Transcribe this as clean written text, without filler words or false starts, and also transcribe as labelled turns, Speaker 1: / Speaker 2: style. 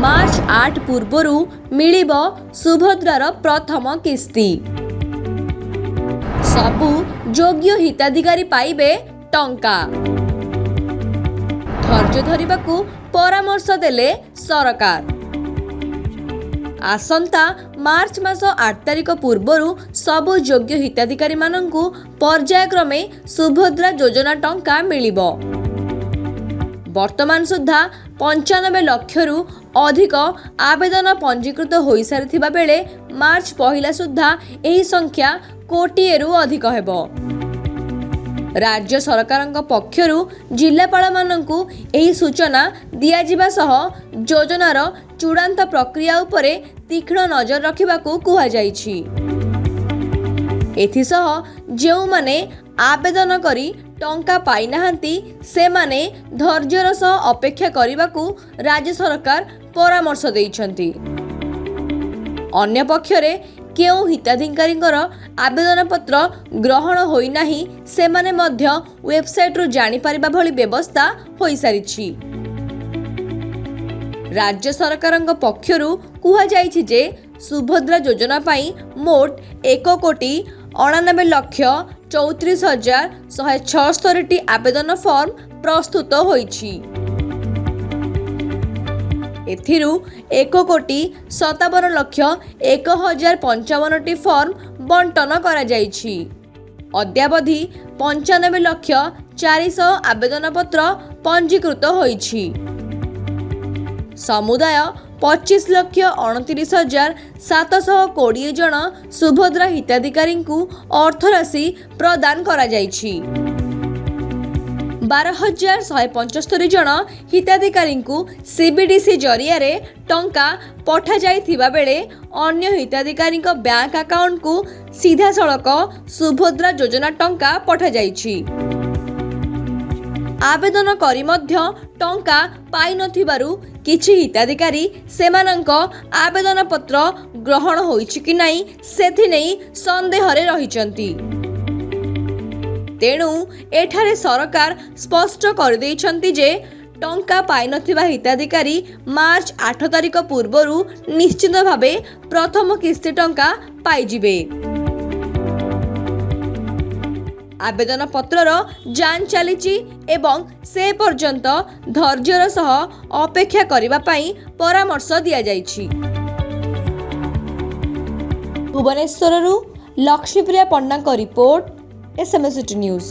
Speaker 1: मार्च 8 पूर्वरु मिलिब सुभद्रार प्रथम किस्ती। सबु योग्य हिताधिकारी पाइबे टंका। धैर्य धरिबाकू परामर्श देले सरकार। आसंता मार्च मास 8 तारिख पूर्वरु सबु योग्य हिताधिकारी मानंकु पर्यायक्रमे सुभद्रा योजना टंका मिलिब। वर्तमान सुधा 95 लक्षरु अधिक आवेदन पंजीकृत होई सारिथिबा बेले मार्च पहिला सुधा एही संख्या कोटिएरु अधिक हेबो। राज्य सरकारक पक्षरु जिल्लापाल मानंकु एही सूचना दिया जिबा सह योजनार चूड़ांत प्रक्रिया उपरे तीक्ष्ण नजर रखिबाकू कुहा जाइछि। एथिसह जेउ माने आवेदन करी टंका पाई नाहांती से माने धैर्यर सह अपेक्षा करिबाकू राज्य सरकार परामर्श देइछंती। अन्य पक्षरे केउ हिताधिकारींकर आवेदन पत्र ग्रहण होई नाही से माने मध्य वेबसाइट रु जानि परिबा भली व्यवस्था होई सारिछि। राज्य सरकारंग पक्षरु कुहा जाइछि जे सुभद्रा योजना पाई मोट 1,91,34,176 आवेदन फॉर्म प्रस्तुत होइछि। एथिरु 1,57,01,055 फॉर्म बंटन करा जाइछि। अद्यावधि 95,04,00 आवेदन पत्र पंजीकृत होइछि। समुदाय 25,29,720 जन सुभद्रा हिताधिकारी अर्थराशि प्रदान करा जाइछि। 12,175 जन हिताधिकारी सीबीडीसी जरिया रे टंका पठा जाइथिबा बेले अन्य हिताधिकारी बैंक अकाउंट को सीधा सड़क सुभद्रा योजना टंका पठा जाइछि। आवेदन करी मध्य टंका पाई नथिबारु किछि हिताधिकारी सेमानंक आवेदन पत्र ग्रहण होइछि कि नाही सेथि नै संदेह रे रहिचंती। तेणु एठारे सरकार स्पष्ट कर दैछंती जे टंका पाई नथिबा हिताधिकारी मार्च 8 तारिख पूर्वरु निश्चित भावे प्रथम किस्ती टंका पाई जिबे। आवेदन पत्रर जांच चलीछि एवं से पर्यंत धैर्यर सह अपेक्षा करिबा पई परामर्श दिया जाइछि। भुवनेश्वररु लक्ष्मीप्रिया पन्ना को रिपोर्ट, SMS न्यूज।